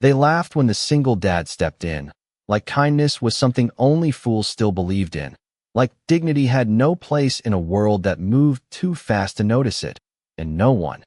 They laughed when the single dad stepped in, like kindness was something only fools still believed in, like dignity had no place in a world that moved too fast to notice it, and no one,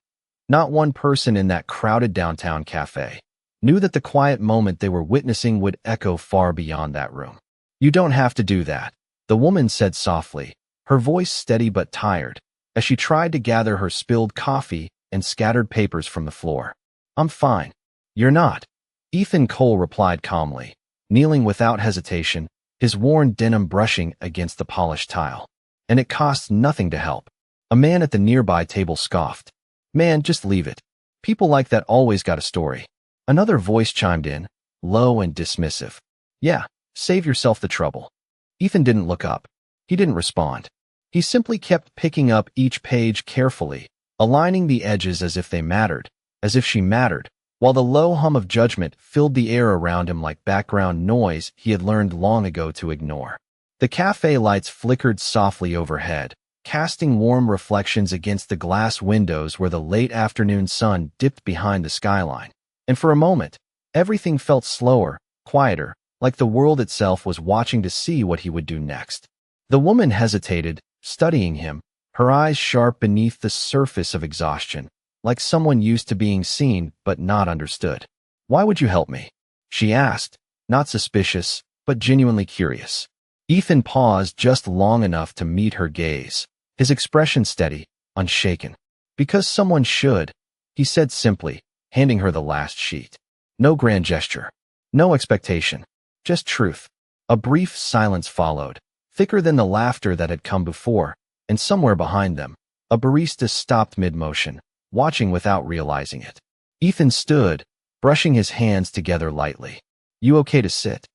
not one person in that crowded downtown cafe, knew that the quiet moment they were witnessing would echo far beyond that room. "You don't have to do that," the woman said softly, her voice steady but tired, as she tried to gather her spilled coffee and scattered papers from the floor. "I'm fine." "You're not," Ethan Cole replied calmly, kneeling without hesitation, his worn denim brushing against the polished tile. "And it costs nothing to help." A man at the nearby table scoffed. "Man, just leave it. People like that always got a story." Another voice chimed in, low and dismissive. "Yeah, save yourself the trouble." Ethan didn't look up. He didn't respond. He simply kept picking up each page carefully, aligning the edges as if they mattered, as if she mattered, while the low hum of judgment filled the air around him like background noise he had learned long ago to ignore. The cafe lights flickered softly overhead, casting warm reflections against the glass windows where the late afternoon sun dipped behind the skyline. And for a moment, everything felt slower, quieter, like the world itself was watching to see what he would do next. The woman hesitated, studying him, her eyes sharp beneath the surface of exhaustion, like someone used to being seen but not understood. "Why would you help me?" she asked, not suspicious, but genuinely curious. Ethan paused just long enough to meet her gaze, his expression steady, unshaken. "Because someone should," he said simply, handing her the last sheet. No grand gesture, no expectation, just truth. A brief silence followed, thicker than the laughter that had come before, and somewhere behind them, a barista stopped mid-motion, watching without realizing it. Ethan stood, brushing his hands together lightly. "You okay to sit?"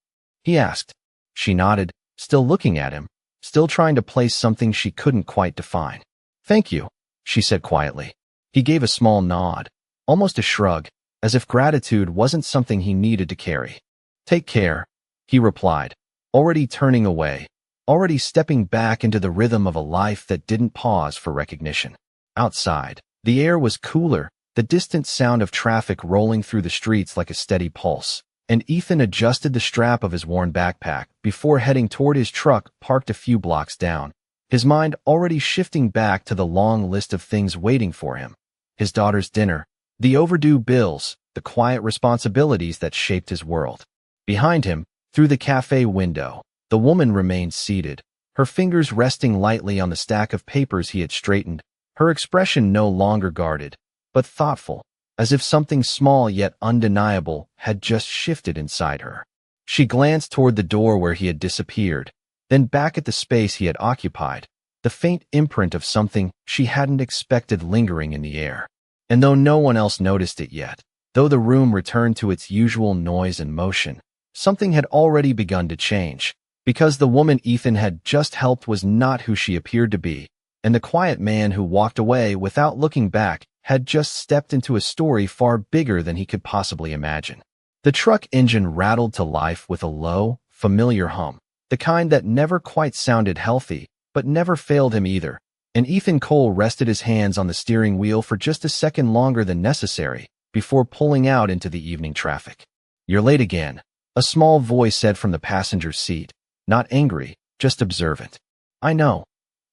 he asked. She nodded, still looking at him, still trying to place something she couldn't quite define. "Thank you," she said quietly. He gave a small nod, almost a shrug, as if gratitude wasn't something he needed to carry. "Take care," he replied, already turning away, already stepping back into the rhythm of a life that didn't pause for recognition. Outside, the air was cooler, the distant sound of traffic rolling through the streets like a steady pulse, and Ethan adjusted the strap of his worn backpack before heading toward his truck parked a few blocks down, his mind already shifting back to the long list of things waiting for him. His daughter's dinner, the overdue bills, the quiet responsibilities that shaped his world. Behind him, through the cafe window, the woman remained seated, her fingers resting lightly on the stack of papers he had straightened, her expression no longer guarded, but thoughtful, as if something small yet undeniable had just shifted inside her. She glanced toward the door where he had disappeared, then back at the space he had occupied, the faint imprint of something she hadn't expected lingering in the air. And though no one else noticed it yet, though the room returned to its usual noise and motion, something had already begun to change, because the woman Ethan had just helped was not who she appeared to be, and the quiet man who walked away without looking back had just stepped into a story far bigger than he could possibly imagine. The truck engine rattled to life with a low, familiar hum, the kind that never quite sounded healthy, but never failed him either, and Ethan Cole rested his hands on the steering wheel for just a second longer than necessary before pulling out into the evening traffic. "You're late again," a small voice said from the passenger seat, not angry, just observant. "I know,"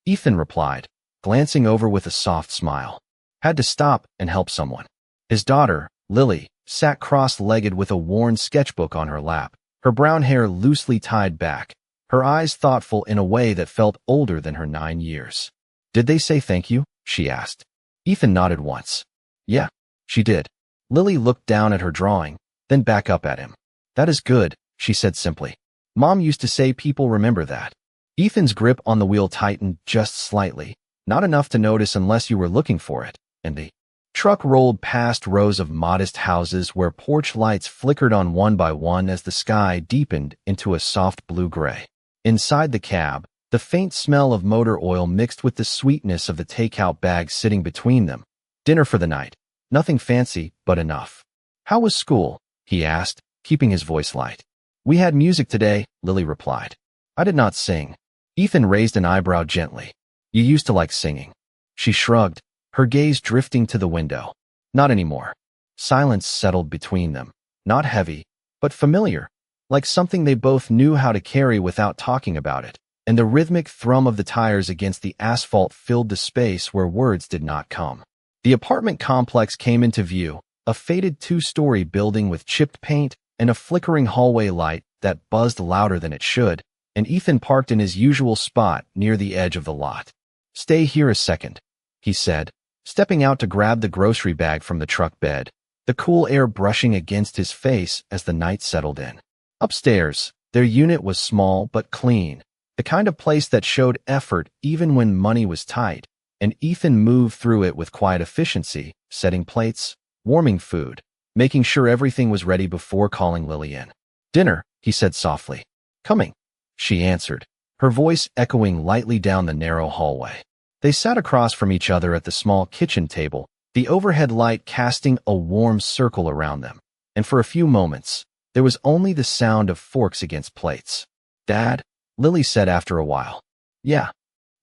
Ethan replied, glancing over with a soft smile. Had to stop and help someone. His daughter, Lily, sat cross-legged with a worn sketchbook on her lap, her brown hair loosely tied back, her eyes thoughtful in a way that felt older than her 9 years. "Did they say thank you?" she asked. Ethan nodded once. "Yeah, she did." Lily looked down at her drawing, then back up at him. "That is good," she said simply. "Mom used to say people remember that." Ethan's grip on the wheel tightened just slightly, not enough to notice unless you were looking for it, and the truck rolled past rows of modest houses where porch lights flickered on one by one as the sky deepened into a soft blue-gray. Inside the cab, the faint smell of motor oil mixed with the sweetness of the takeout bag sitting between them. Dinner for the night. Nothing fancy, but enough. "How was school?" he asked, keeping his voice light. "We had music today," Lily replied. "I did not sing." Ethan raised an eyebrow gently. "You used to like singing." She shrugged, her gaze drifting to the window. "Not anymore." Silence settled between them, not heavy, but familiar, like something they both knew how to carry without talking about it. And the rhythmic thrum of the tires against the asphalt filled the space where words did not come. The apartment complex came into view, a faded two-story building with chipped paint and a flickering hallway light that buzzed louder than it should, and Ethan parked in his usual spot near the edge of the lot. "Stay here a second," he said, stepping out to grab the grocery bag from the truck bed, the cool air brushing against his face as the night settled in. Upstairs, their unit was small but clean, the kind of place that showed effort even when money was tight, and Ethan moved through it with quiet efficiency, setting plates, warming food, making sure everything was ready before calling Lily in. "Dinner," he said softly. "Coming," she answered, her voice echoing lightly down the narrow hallway. They sat across from each other at the small kitchen table, the overhead light casting a warm circle around them, and for a few moments, there was only the sound of forks against plates. "Dad," Lily said after a while. "Yeah.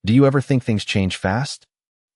Do you ever think things change fast?"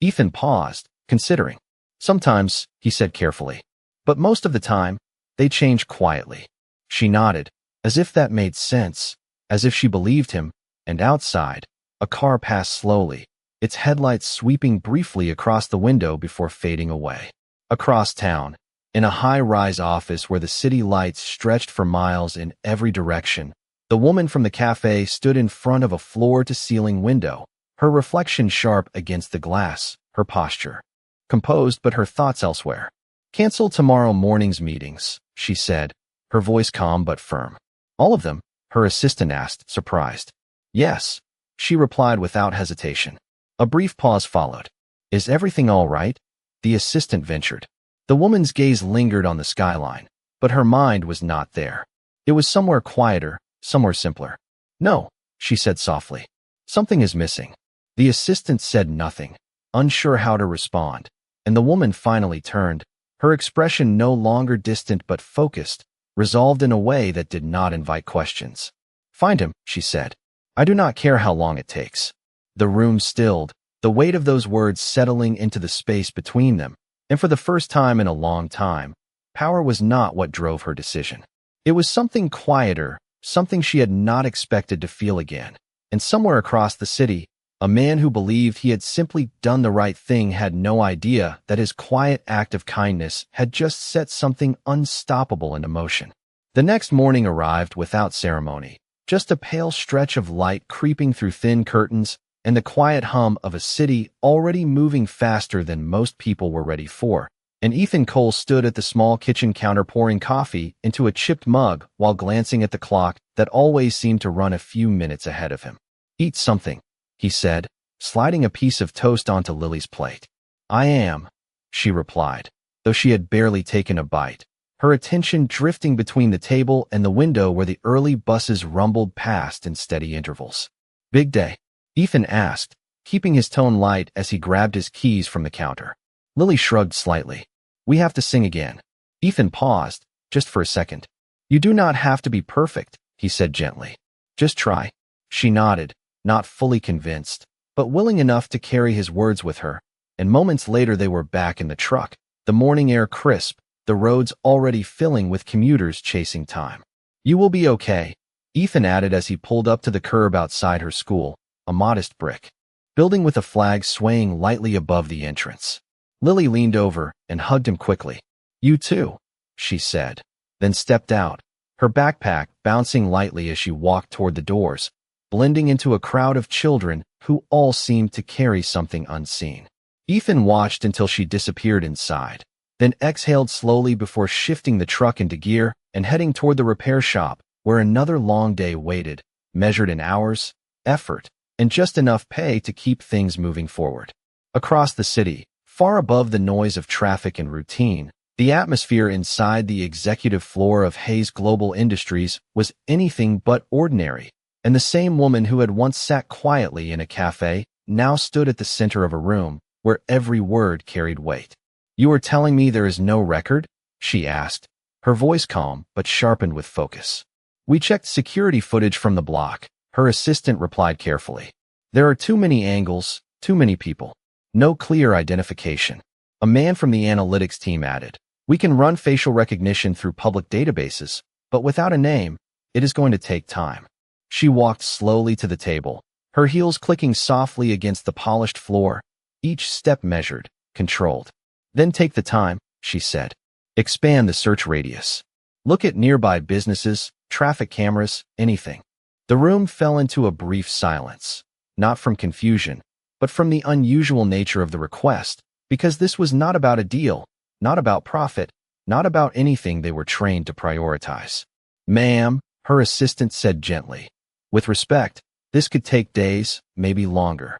Ethan paused, considering. "Sometimes," he said carefully. "But most of the time, they change quietly." She nodded, as if that made sense, as if she believed him, and outside, a car passed slowly, its headlights sweeping briefly across the window before fading away. Across town, in a high-rise office where the city lights stretched for miles in every direction, the woman from the cafe stood in front of a floor-to-ceiling window, her reflection sharp against the glass, her posture composed but her thoughts elsewhere. "Cancel tomorrow morning's meetings," she said, her voice calm but firm. "All of them?" her assistant asked, surprised. "Yes," she replied without hesitation. A brief pause followed. "Is everything all right?" the assistant ventured. The woman's gaze lingered on the skyline, but her mind was not there. It was somewhere quieter, somewhere simpler. "No," she said softly. "Something is missing." The assistant said nothing, unsure how to respond, and the woman finally turned, her expression no longer distant but focused, resolved in a way that did not invite questions. "Find him," she said. "I do not care how long it takes." The room stilled, the weight of those words settling into the space between them, and for the first time in a long time, power was not what drove her decision. It was something quieter, something she had not expected to feel again, and somewhere across the city, a man who believed he had simply done the right thing had no idea that his quiet act of kindness had just set something unstoppable into motion. The next morning arrived without ceremony, just a pale stretch of light creeping through thin curtains and the quiet hum of a city already moving faster than most people were ready for. And Ethan Cole stood at the small kitchen counter pouring coffee into a chipped mug while glancing at the clock that always seemed to run a few minutes ahead of him. "Eat something," he said, sliding a piece of toast onto Lily's plate. "I am," she replied, though she had barely taken a bite, her attention drifting between the table and the window where the early buses rumbled past in steady intervals. "Big day?" Ethan asked, keeping his tone light as he grabbed his keys from the counter. Lily shrugged slightly. "We have to sing again." Ethan paused, just for a second. "You do not have to be perfect," he said gently. "Just try." She nodded, not fully convinced, but willing enough to carry his words with her, and moments later they were back in the truck, the morning air crisp, the roads already filling with commuters chasing time. "You will be okay," Ethan added as he pulled up to the curb outside her school, a modest brick building with a flag swaying lightly above the entrance. Lily leaned over and hugged him quickly. "You too," she said, then stepped out, her backpack bouncing lightly as she walked toward the doors, blending into a crowd of children who all seemed to carry something unseen. Ethan watched until she disappeared inside, then exhaled slowly before shifting the truck into gear and heading toward the repair shop where another long day waited, measured in hours, effort, and just enough pay to keep things moving forward. Across the city, far above the noise of traffic and routine, the atmosphere inside the executive floor of Hayes Global Industries was anything but ordinary, and the same woman who had once sat quietly in a cafe now stood at the center of a room where every word carried weight. "You are telling me there is no record?" she asked, her voice calm but sharpened with focus. "We checked security footage from the block," her assistant replied carefully. "There are too many angles, too many people. No clear identification." A man from the analytics team added, We can run facial recognition through public databases, but without a name, it is going to take time. She walked slowly to the table, her heels clicking softly against the polished floor, each step measured, controlled. Then take the time, she said. Expand the search radius. Look at nearby businesses, traffic cameras, anything. The room fell into a brief silence, not from confusion, but from the unusual nature of the request, because this was not about a deal, not about profit, not about anything they were trained to prioritize. Ma'am, her assistant said gently. With respect, this could take days, maybe longer.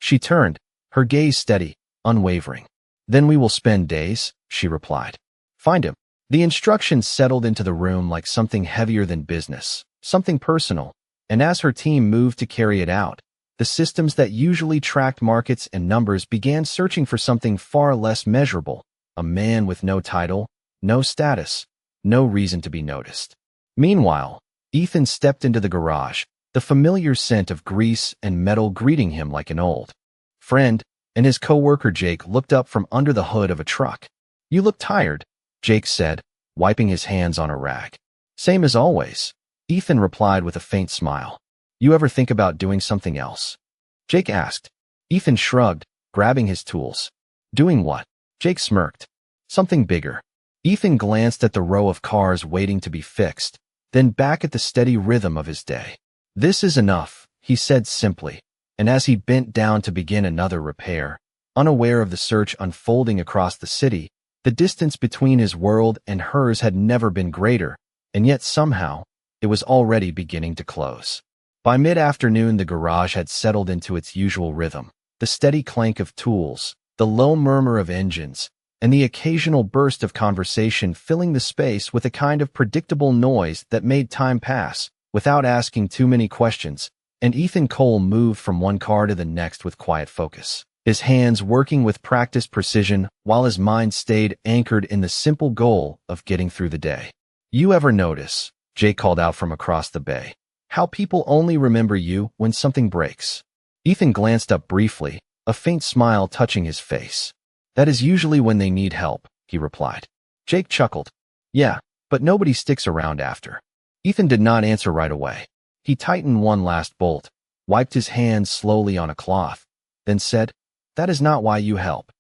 She turned, her gaze steady, unwavering. Then we will spend days, she replied. Find him. The instructions settled into the room like something heavier than business, something personal, and as her team moved to carry it out, the systems that usually tracked markets and numbers began searching for something far less measurable, a man with no title, no status, no reason to be noticed. Meanwhile, Ethan stepped into the garage, the familiar scent of grease and metal greeting him like an old friend, and his co-worker Jake looked up from under the hood of a truck. You look tired, Jake said, wiping his hands on a rag. Same as always, Ethan replied with a faint smile. You ever think about doing something else? Jake asked. Ethan shrugged, grabbing his tools. Doing what? Jake smirked. Something bigger. Ethan glanced at the row of cars waiting to be fixed, then back at the steady rhythm of his day. This is enough, he said simply, and as he bent down to begin another repair, unaware of the search unfolding across the city, the distance between his world and hers had never been greater, and yet somehow, it was already beginning to close. By mid-afternoon, the garage had settled into its usual rhythm, the steady clank of tools, the low murmur of engines, and the occasional burst of conversation filling the space with a kind of predictable noise that made time pass, without asking too many questions, and Ethan Cole moved from one car to the next with quiet focus, his hands working with practiced precision while his mind stayed anchored in the simple goal of getting through the day. You ever notice, Jake called out from across the bay, how people only remember you when something breaks? Ethan glanced up briefly, a faint smile touching his face. That is usually when they need help, he replied. Jake chuckled. Yeah, but nobody sticks around after. Ethan did not answer right away. He tightened one last bolt, wiped his hands slowly on a cloth, then said, That is not why you help.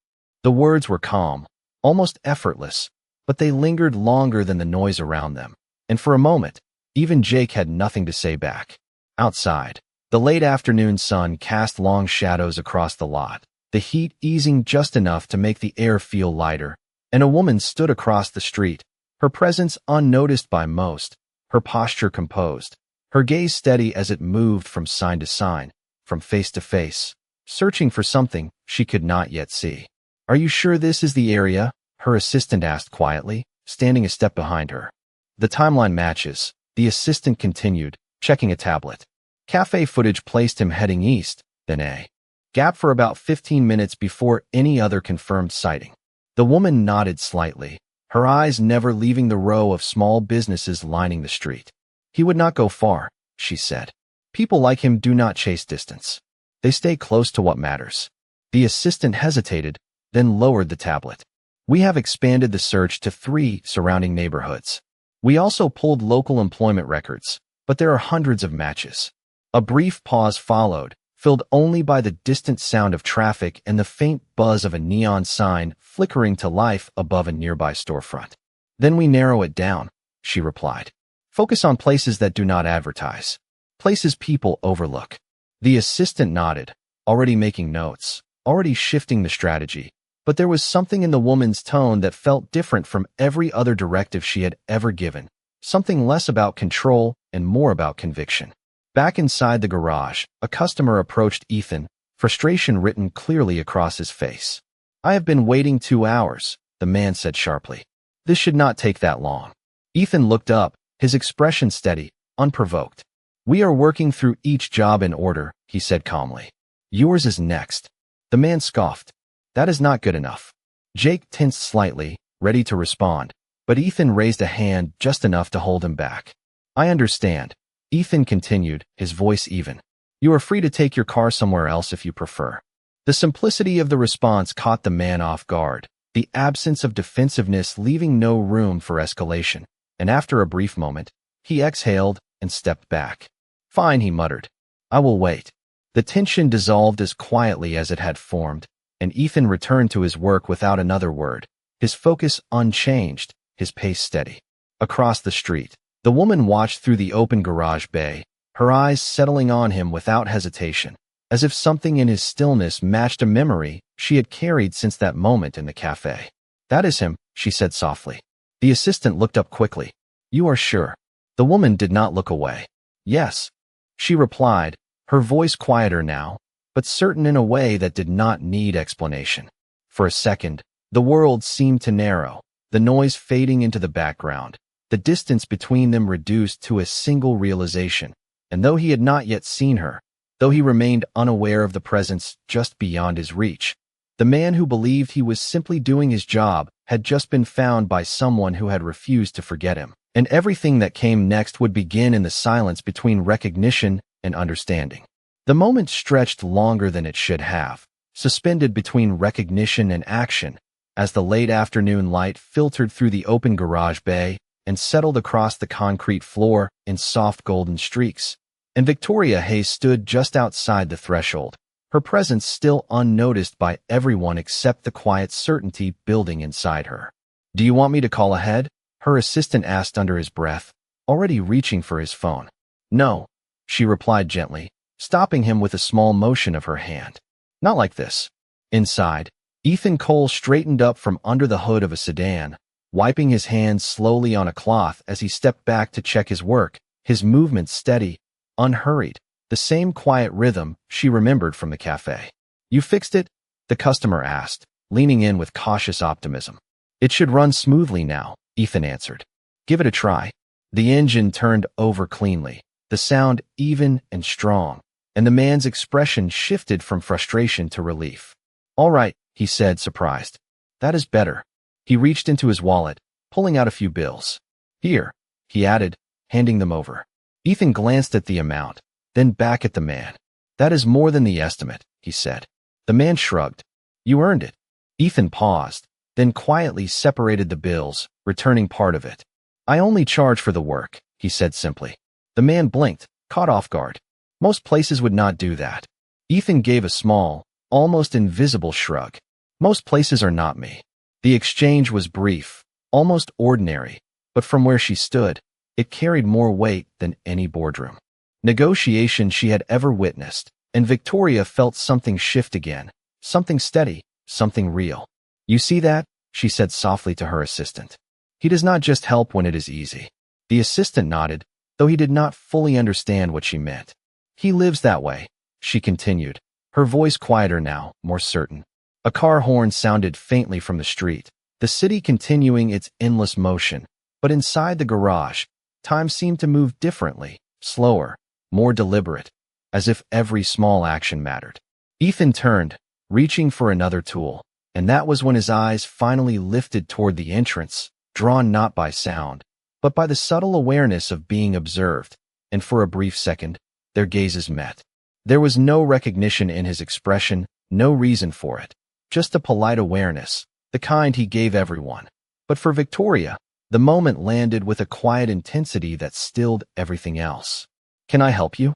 The words were calm, almost effortless, but they lingered longer than the noise around them, and for a moment, even Jake had nothing to say back. Outside, the late afternoon sun cast long shadows across the lot, the heat easing just enough to make the air feel lighter, and a woman stood across the street, her presence unnoticed by most, her posture composed, her gaze steady as it moved from sign to sign, from face to face, searching for something she could not yet see. Are you sure this is the area? Her assistant asked quietly, standing a step behind her. The timeline matches, the assistant continued, checking a tablet. Cafe footage placed him heading east, then a gap for about 15 minutes before any other confirmed sighting. The woman nodded slightly, her eyes never leaving the row of small businesses lining the street. He would not go far, she said. People like him do not chase distance. They stay close to what matters. The assistant hesitated, then lowered the tablet. We have expanded the search to 3 surrounding neighborhoods. We also pulled local employment records, but there are hundreds of matches. A brief pause followed, filled only by the distant sound of traffic and the faint buzz of a neon sign flickering to life above a nearby storefront. Then we narrow it down, she replied. Focus on places that do not advertise. Places people overlook. The assistant nodded, already making notes, already shifting the strategy. But there was something in the woman's tone that felt different from every other directive she had ever given. Something less about control and more about conviction. Back inside the garage, a customer approached Ethan, frustration written clearly across his face. I have been waiting 2 hours, the man said sharply. This should not take that long. Ethan looked up, his expression steady, unprovoked. We are working through each job in order, he said calmly. Yours is next. The man scoffed. That is not good enough. Jake tensed slightly, ready to respond, but Ethan raised a hand just enough to hold him back. I understand. Ethan continued, his voice even. You are free to take your car somewhere else if you prefer. The simplicity of the response caught the man off guard. the absence of defensiveness leaving no room for escalation, and after a brief moment, he exhaled and stepped back. "Fine," he muttered. "I will wait." The tension dissolved as quietly as it had formed, and Ethan returned to his work without another word, his focus unchanged, his pace steady. Across the street, the woman watched through the open garage bay, her eyes settling on him without hesitation, as if something in his stillness matched a memory she had carried since that moment in the cafe. "That is him," she said softly. The assistant looked up quickly. "You are sure?" The woman did not look away. "Yes," she replied, her voice quieter now, but certain in a way that did not need explanation. For a second, the world seemed to narrow, the noise fading into the background, the distance between them reduced to a single realization. And though he had not yet seen her, though he remained unaware of the presence just beyond his reach, the man who believed he was simply doing his job had just been found by someone who had refused to forget him. And everything that came next would begin in the silence between recognition and understanding. The moment stretched longer than it should have, suspended between recognition and action, as the late afternoon light filtered through the open garage bay and settled across the concrete floor in soft golden streaks. And Victoria Hayes stood just outside the threshold, her presence still unnoticed by everyone except the quiet certainty building inside her. "Do you want me to call ahead?" her assistant asked under his breath, already reaching for his phone. "No," she replied gently, stopping him with a small motion of her hand. "Not like this." Inside, Ethan Cole straightened up from under the hood of a sedan, wiping his hands slowly on a cloth as he stepped back to check his work, his movements steady, unhurried, the same quiet rhythm she remembered from the cafe. "You fixed it?" the customer asked, leaning in with cautious optimism. "It should run smoothly now," Ethan answered. "Give it a try." The engine turned over cleanly, the sound even and strong, and the man's expression shifted from frustration to relief. "All right," he said, surprised. "That is better." He reached into his wallet, pulling out a few bills. "Here," he added, handing them over. Ethan glanced at the amount, then back at the man. "That is more than the estimate," he said. The man shrugged. "You earned it." Ethan paused, then quietly separated the bills, returning part of it. "I only charge for the work," he said simply. The man blinked, caught off guard. Most places would not do that. Ethan gave a small, almost invisible shrug. "Most places are not me." The exchange was brief, almost ordinary, but from where she stood, it carried more weight than any boardroom negotiation she had ever witnessed, and Victoria felt something shift again, something steady, something real. "You see that?" she said softly to her assistant. "He does not just help when it is easy." The assistant nodded, though he did not fully understand what she meant. "He lives that way," she continued, her voice quieter now, more certain. A car horn sounded faintly from the street, the city continuing its endless motion, but inside the garage, time seemed to move differently, slower, more deliberate, as if every small action mattered. Ethan turned, reaching for another tool, and that was when his eyes finally lifted toward the entrance, drawn not by sound, but by the subtle awareness of being observed, and for a brief second, their gazes met. There was no recognition in his expression, no reason for it, just a polite awareness, the kind he gave everyone. But for Victoria, the moment landed with a quiet intensity that stilled everything else. "Can I help you?"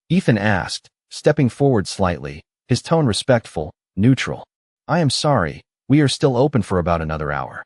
Ethan asked, stepping forward slightly, his tone respectful, neutral. "I am sorry, we are still open for about another hour."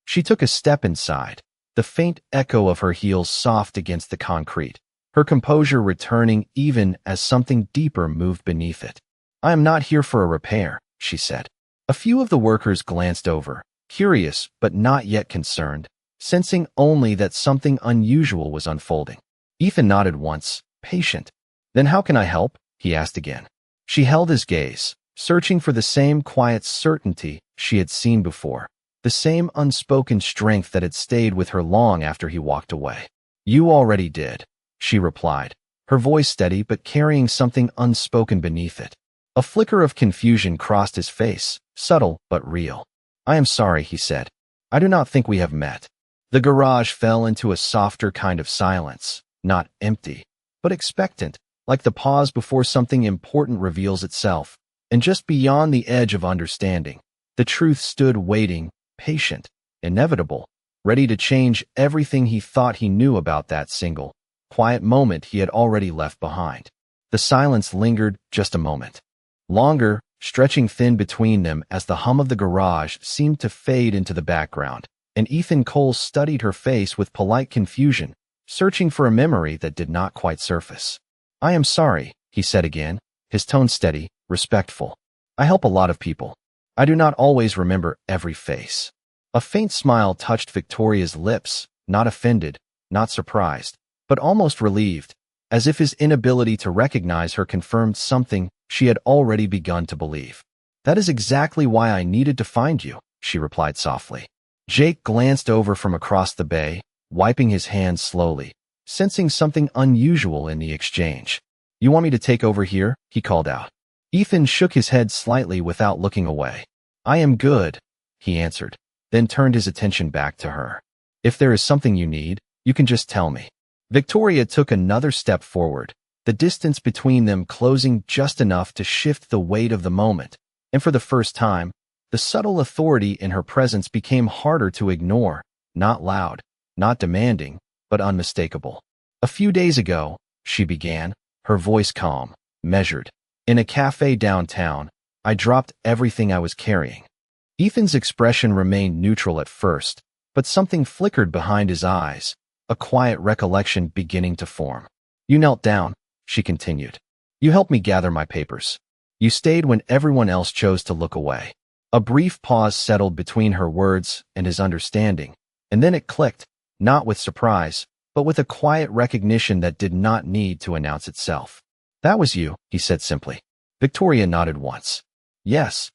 She took a step inside, the faint echo of her heels soft against the concrete, her composure returning even as something deeper moved beneath it. "I am not here for a repair," she said. A few of the workers glanced over, curious but not yet concerned, sensing only that something unusual was unfolding. Ethan nodded once, patient. "Then how can I help?" he asked again. She held his gaze, searching for the same quiet certainty she had seen before, the same unspoken strength that had stayed with her long after he walked away. "You already did," she replied, her voice steady but carrying something unspoken beneath it. A flicker of confusion crossed his face, subtle but real. "I am sorry," he said. "I do not think we have met." The garage fell into a softer kind of silence, not empty, but expectant, like the pause before something important reveals itself. And just beyond the edge of understanding, the truth stood waiting, patient, inevitable, ready to change everything he thought he knew about that single, quiet moment he had already left behind. The silence lingered just a moment. Longer, stretching thin between them as the hum of the garage seemed to fade into the background, and Ethan Cole studied her face with polite confusion, searching for a memory that did not quite surface. "I am sorry," he said again, his tone steady, respectful. "I help a lot of people. I do not always remember every face." A faint smile touched Victoria's lips, not offended, not surprised, but almost relieved, as if his inability to recognize her confirmed something she had already begun to believe. "That is exactly why I needed to find you," she replied softly. Jake glanced over from across the bay, wiping his hands slowly, sensing something unusual in the exchange. "You want me to take over here?" he called out. Ethan shook his head slightly without looking away. "I am good," he answered, then turned his attention back to her. "If there is something you need, you can just tell me." Victoria took another step forward, the distance between them closing just enough to shift the weight of the moment, and for the first time, the subtle authority in her presence became harder to ignore, not loud, not demanding, but unmistakable. "A few days ago," she began, her voice calm, measured, "in a cafe downtown, I dropped everything I was carrying." Ethan's expression remained neutral at first, but something flickered behind his eyes, a quiet recollection beginning to form. "You knelt down," she continued. "You helped me gather my papers. You stayed when everyone else chose to look away." A brief pause settled between her words and his understanding, and then it clicked, not with surprise, but with a quiet recognition that did not need to announce itself. "That was you," he said simply. Victoria nodded once. "Yes."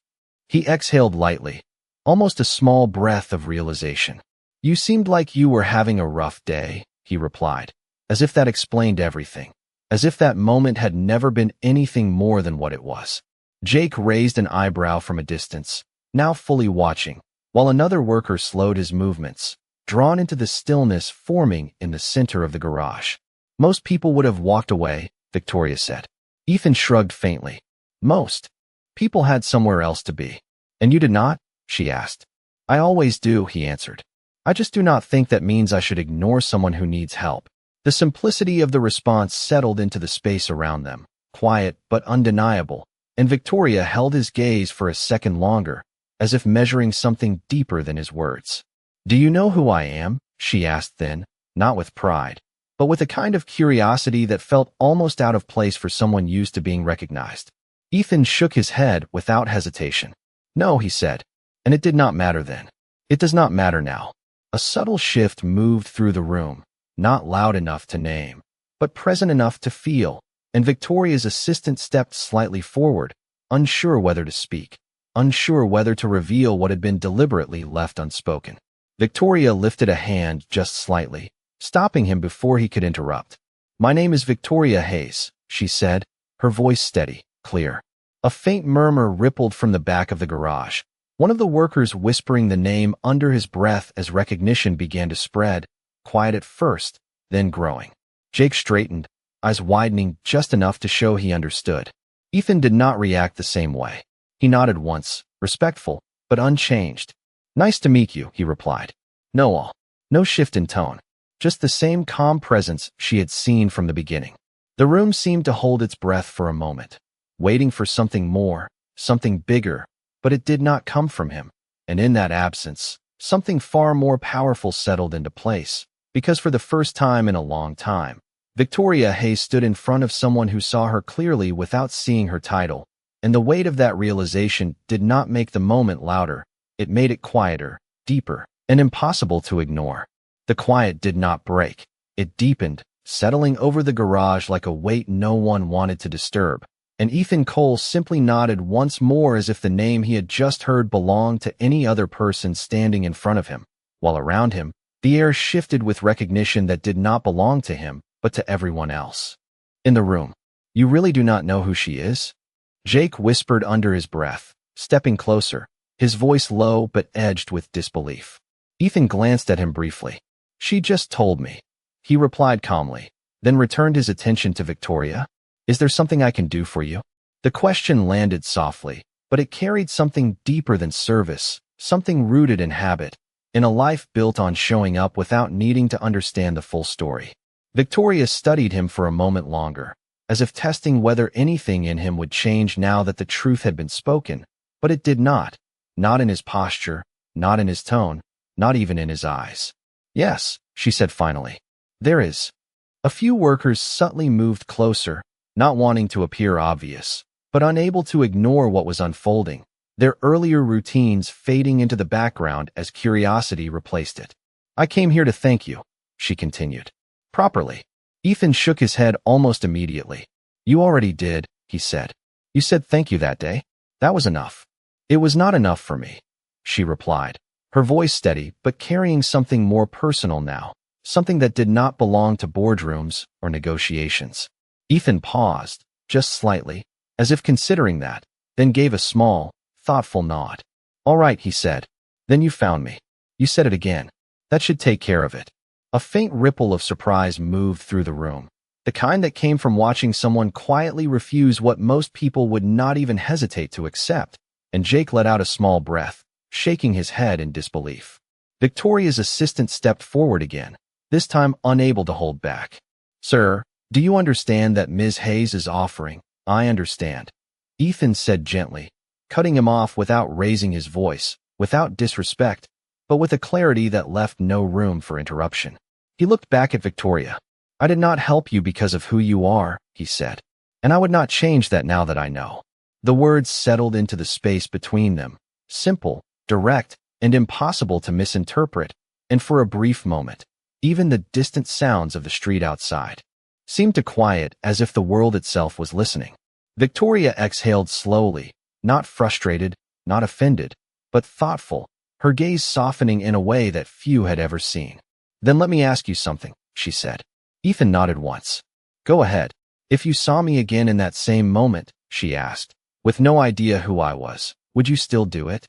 He exhaled lightly, almost a small breath of realization. "You seemed like you were having a rough day," he replied, as if that explained everything, as if that moment had never been anything more than what it was. Jake raised an eyebrow from a distance, now fully watching, while another worker slowed his movements, drawn into the stillness forming in the center of the garage. "Most people would have walked away," Victoria said. Ethan shrugged faintly. "Most people had somewhere else to be." "And you did not?" she asked. "I always do," he answered. "I just do not think that means I should ignore someone who needs help." The simplicity of the response settled into the space around them, quiet but undeniable, and Victoria held his gaze for a second longer, as if measuring something deeper than his words. "Do you know who I am?" she asked then, not with pride, but with a kind of curiosity that felt almost out of place for someone used to being recognized. Ethan shook his head without hesitation. "No," he said, and it did not matter then. It does not matter now. A subtle shift moved through the room, not loud enough to name, but present enough to feel, and Victoria's assistant stepped slightly forward, unsure whether to speak, unsure whether to reveal what had been deliberately left unspoken. Victoria lifted a hand just slightly, stopping him before he could interrupt. "My name is Victoria Hayes," she said, her voice steady, clear. A faint murmur rippled from the back of the garage, one of the workers whispering the name under his breath as recognition began to spread, quiet at first, then growing. Jake straightened, eyes widening just enough to show he understood. Ethan did not react the same way. He nodded once, respectful, but unchanged. "Nice to meet you," he replied. No shift in tone, just the same calm presence she had seen from the beginning. The room seemed to hold its breath for a moment, waiting for something more, something bigger, but it did not come from him, and in that absence, something far more powerful settled into place, because for the first time in a long time, Victoria Hayes stood in front of someone who saw her clearly without seeing her title, and the weight of that realization did not make the moment louder, it made it quieter, deeper, and impossible to ignore. The quiet did not break, it deepened, settling over the garage like a weight no one wanted to disturb, and Ethan Cole simply nodded once more as if the name he had just heard belonged to any other person standing in front of him, while around him, the air shifted with recognition that did not belong to him, but to everyone else. In the room. "You really do not know who she is?" Jake whispered under his breath, stepping closer, his voice low but edged with disbelief. Ethan glanced at him briefly. "She just told me," he replied calmly, then returned his attention to Victoria. "Is there something I can do for you?" The question landed softly, but it carried something deeper than service, something rooted in habit, in a life built on showing up without needing to understand the full story. Victoria studied him for a moment longer, as if testing whether anything in him would change now that the truth had been spoken, but it did not. Not in his posture, not in his tone, not even in his eyes. Yes, she said finally. There is. A few workers subtly moved closer, not wanting to appear obvious, but unable to ignore what was unfolding, their earlier routines fading into the background as curiosity replaced it. I came here to thank you, she continued. Properly. Ethan shook his head almost immediately. You already did, he said. You said thank you that day. That was enough. It was not enough for me, she replied, her voice steady but carrying something more personal now, something that did not belong to boardrooms or negotiations. Ethan paused, just slightly, as if considering that, then gave a small, thoughtful nod. All right, he said. Then you found me. You said it again. That should take care of it. A faint ripple of surprise moved through the room, the kind that came from watching someone quietly refuse what most people would not even hesitate to accept, and Jake let out a small breath, shaking his head in disbelief. Victoria's assistant stepped forward again, this time unable to hold back. Sir, do you understand that Ms. Hayes is offering? I understand, Ethan said gently, cutting him off without raising his voice, without disrespect, but with a clarity that left no room for interruption. He looked back at Victoria. I did not help you because of who you are, he said, and I would not change that now that I know. The words settled into the space between them, simple, direct, and impossible to misinterpret, and for a brief moment, even the distant sounds of the street outside seemed to quiet as if the world itself was listening. Victoria exhaled slowly, not frustrated, not offended, but thoughtful, her gaze softening in a way that few had ever seen. Then let me ask you something, she said. Ethan nodded once. Go ahead. If you saw me again in that same moment, she asked, with no idea who I was, would you still do it?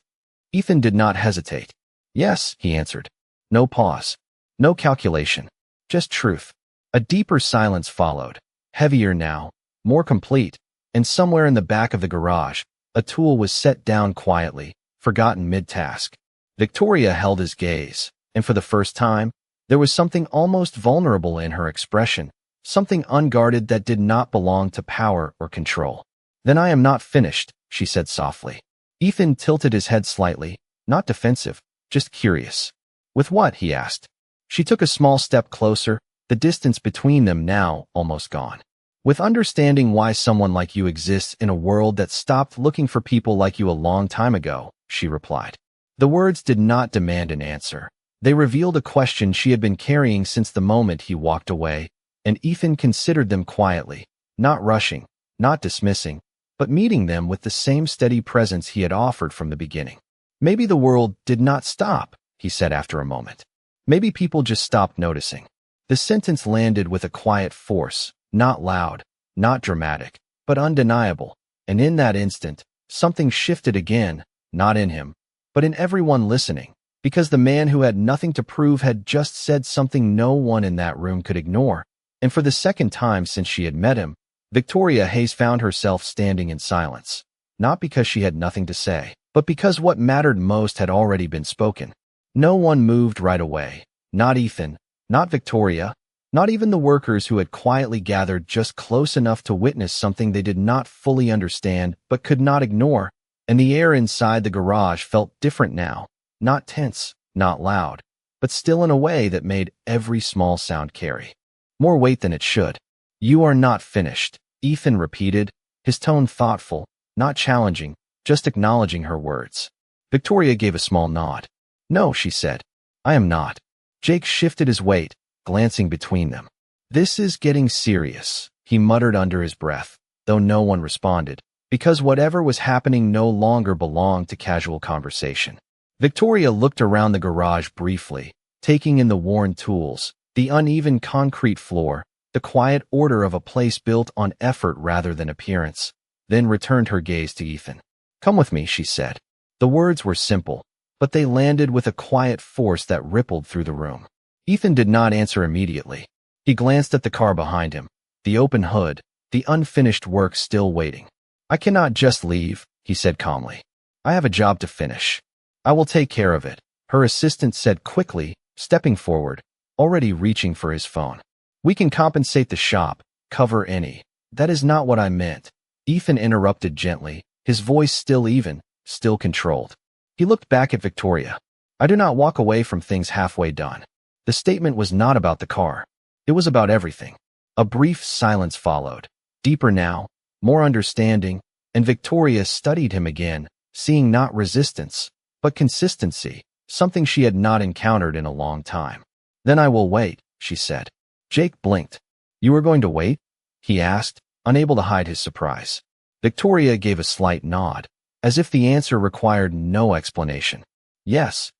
Ethan did not hesitate. Yes, he answered. No pause. No calculation. Just truth. A deeper silence followed, heavier now, more complete, and somewhere in the back of the garage, a tool was set down quietly, forgotten mid-task. Victoria held his gaze, and for the first time, there was something almost vulnerable in her expression, something unguarded that did not belong to power or control. Then I am not finished, she said softly. Ethan tilted his head slightly, not defensive, just curious. With what? He asked. She took a small step closer, the distance between them now almost gone. With understanding why someone like you exists in a world that stopped looking for people like you a long time ago, she replied. The words did not demand an answer. They revealed a question she had been carrying since the moment he walked away, and Ethan considered them quietly, not rushing, not dismissing, but meeting them with the same steady presence he had offered from the beginning. Maybe the world did not stop, he said after a moment. Maybe people just stopped noticing. The sentence landed with a quiet force, not loud, not dramatic, but undeniable, and in that instant, something shifted again, not in him, but in everyone listening, because the man who had nothing to prove had just said something no one in that room could ignore, and for the second time since she had met him, Victoria Hayes found herself standing in silence, not because she had nothing to say, but because what mattered most had already been spoken. No one moved right away, not Ethan, not Victoria, not even the workers who had quietly gathered just close enough to witness something they did not fully understand but could not ignore, and the air inside the garage felt different now, not tense, not loud, but still in a way that made every small sound carry more weight than it should. You are not finished, Ethan repeated, his tone thoughtful, not challenging, just acknowledging her words. Victoria gave a small nod. No, she said. I am not. Jake shifted his weight, glancing between them. This is getting serious, he muttered under his breath, though no one responded, because whatever was happening no longer belonged to casual conversation. Victoria looked around the garage briefly, taking in the worn tools, the uneven concrete floor, the quiet order of a place built on effort rather than appearance, then returned her gaze to Ethan. Come with me, she said. The words were simple, but they landed with a quiet force that rippled through the room. Ethan did not answer immediately. He glanced at the car behind him, the open hood, the unfinished work still waiting. I cannot just leave, he said calmly. I have a job to finish. I will take care of it, her assistant said quickly, stepping forward, already reaching for his phone. We can compensate the shop, cover any. That is not what I meant. Ethan interrupted gently, his voice still even, still controlled. He looked back at Victoria. I do not walk away from things halfway done. The statement was not about the car. It was about everything. A brief silence followed. Deeper now, more understanding, and Victoria studied him again, seeing not resistance, but consistency, something she had not encountered in a long time. Then I will wait, she said. Jake blinked. You are going to wait? He asked, unable to hide his surprise. Victoria gave a slight nod, as if the answer required no explanation. Yes.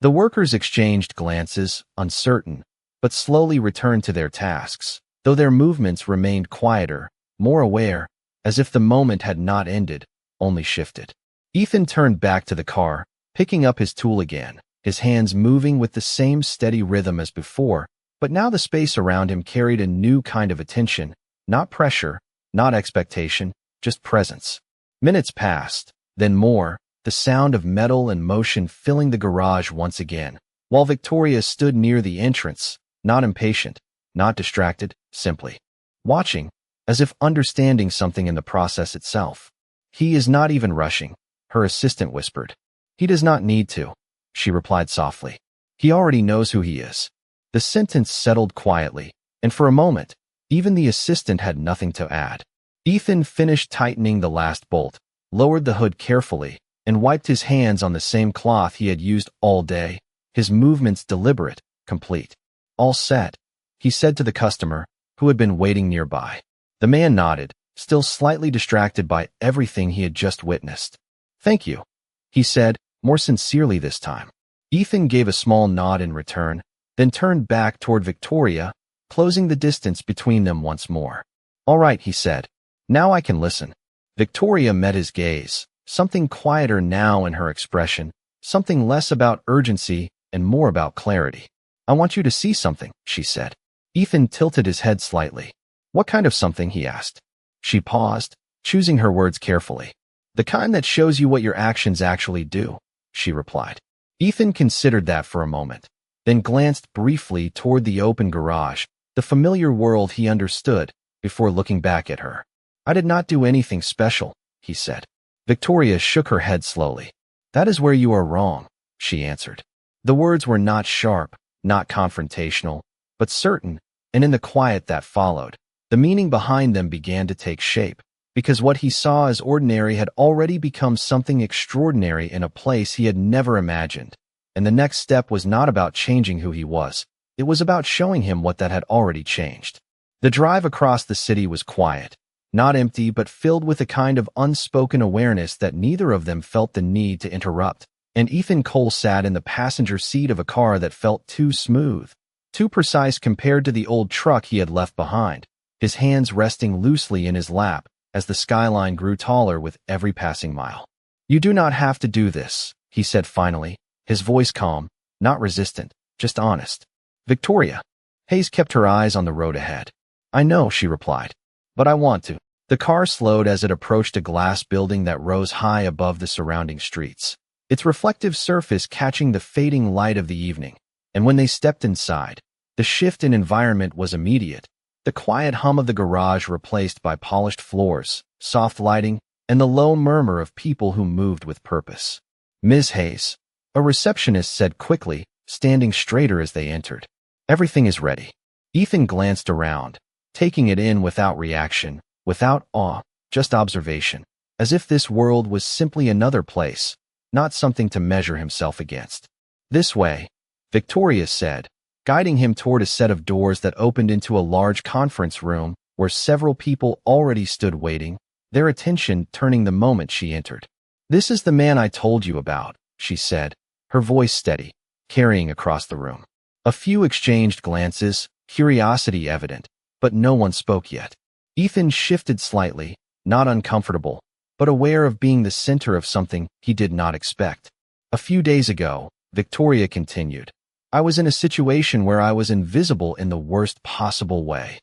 The workers exchanged glances, uncertain, but slowly returned to their tasks, though their movements remained quieter, more aware, as if the moment had not ended, only shifted. Ethan turned back to the car, picking up his tool again, his hands moving with the same steady rhythm as before, but now the space around him carried a new kind of attention, not pressure, not expectation, just presence. Minutes passed, then more, the sound of metal and motion filling the garage once again, while Victoria stood near the entrance, not impatient, not distracted, simply watching, as if understanding something in the process itself. He is not even rushing, her assistant whispered. He does not need to, she replied softly. He already knows who he is. The sentence settled quietly, and for a moment, even the assistant had nothing to add. Ethan finished tightening the last bolt, lowered the hood carefully, and wiped his hands on the same cloth he had used all day, his movements deliberate, complete. All set, he said to the customer, who had been waiting nearby. The man nodded, still slightly distracted by everything he had just witnessed. Thank you, he said, more sincerely this time. Ethan gave a small nod in return, then turned back toward Victoria, closing the distance between them once more. All right, he said. Now I can listen. Victoria met his gaze, something quieter now in her expression, something less about urgency and more about clarity. I want you to see something, she said. Ethan tilted his head slightly. What kind of something, he asked. She paused, choosing her words carefully. The kind that shows you what your actions actually do, she replied. Ethan considered that for a moment, then glanced briefly toward the open garage, the familiar world he understood, before looking back at her. I did not do anything special, he said. Victoria shook her head slowly. That is where you are wrong, she answered. The words were not sharp, not confrontational, but certain, and in the quiet that followed, the meaning behind them began to take shape, because what he saw as ordinary had already become something extraordinary in a place he had never imagined. And the next step was not about changing who he was, it was about showing him what that had already changed. The drive across the city was quiet, not empty but filled with a kind of unspoken awareness that neither of them felt the need to interrupt, and Ethan Cole sat in the passenger seat of a car that felt too smooth, too precise compared to the old truck he had left behind, his hands resting loosely in his lap as the skyline grew taller with every passing mile. You do not have to do this, he said finally, his voice calm, not resistant, just honest. Victoria. Hayes kept her eyes on the road ahead. I know, she replied. But I want to. The car slowed as it approached a glass building that rose high above the surrounding streets, its reflective surface catching the fading light of the evening. And when they stepped inside, the shift in environment was immediate, the quiet hum of the garage replaced by polished floors, soft lighting, and the low murmur of people who moved with purpose. Ms. Hayes, a receptionist said quickly, standing straighter as they entered. Everything is ready. Ethan glanced around, taking it in without reaction, without awe, just observation, as if this world was simply another place, not something to measure himself against. This way, Victoria said, guiding him toward a set of doors that opened into a large conference room where several people already stood waiting, their attention turning the moment she entered. This is the man I told you about, she said, her voice steady, carrying across the room. A few exchanged glances, curiosity evident, but no one spoke yet. Ethan shifted slightly, not uncomfortable, but aware of being the center of something he did not expect. A few days ago, Victoria continued, I was in a situation where I was invisible in the worst possible way.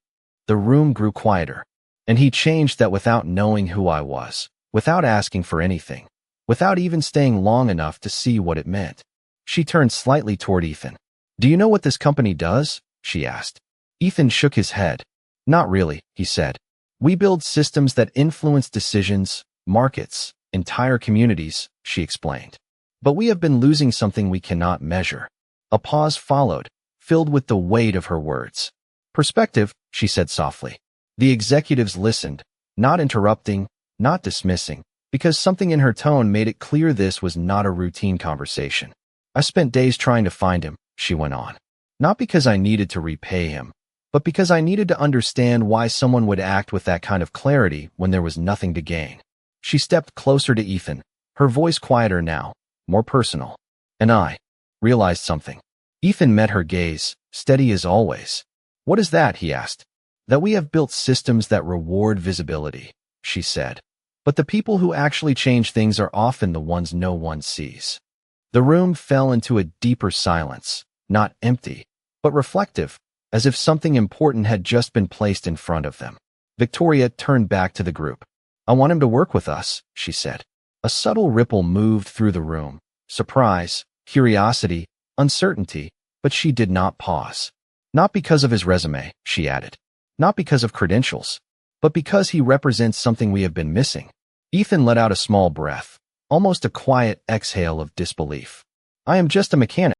The room grew quieter, and he changed that without knowing who I was, without asking for anything. without even staying long enough to see what it meant. She turned slightly toward Ethan. "Do you know what this company does?" she asked. Ethan shook his head. "Not really," he said. "We build systems that influence decisions, markets, entire communities," she explained. "But we have been losing something we cannot measure." A pause followed, filled with the weight of her words. "Perspective," she said softly. The executives listened, not interrupting, not dismissing, because something in her tone made it clear this was not a routine conversation. "I spent days trying to find him," she went on. "Not because I needed to repay him, but because I needed to understand why someone would act with that kind of clarity when there was nothing to gain." She stepped closer to Ethan, her voice quieter now, more personal. "And I realized something." Ethan met her gaze, steady as always. "What is that?" he asked. "That we have built systems that reward visibility," she said. "But the people who actually change things are often the ones no one sees." The room fell into a deeper silence, not empty, but reflective, as if something important had just been placed in front of them. Victoria turned back to the group. "I want him to work with us," she said. A subtle ripple moved through the room. Surprise, curiosity, uncertainty, but she did not pause. "Not because of his resume," she added. "Not because of credentials, but because he represents something we have been missing." Ethan let out a small breath, almost a quiet exhale of disbelief. "I am just a mechanic."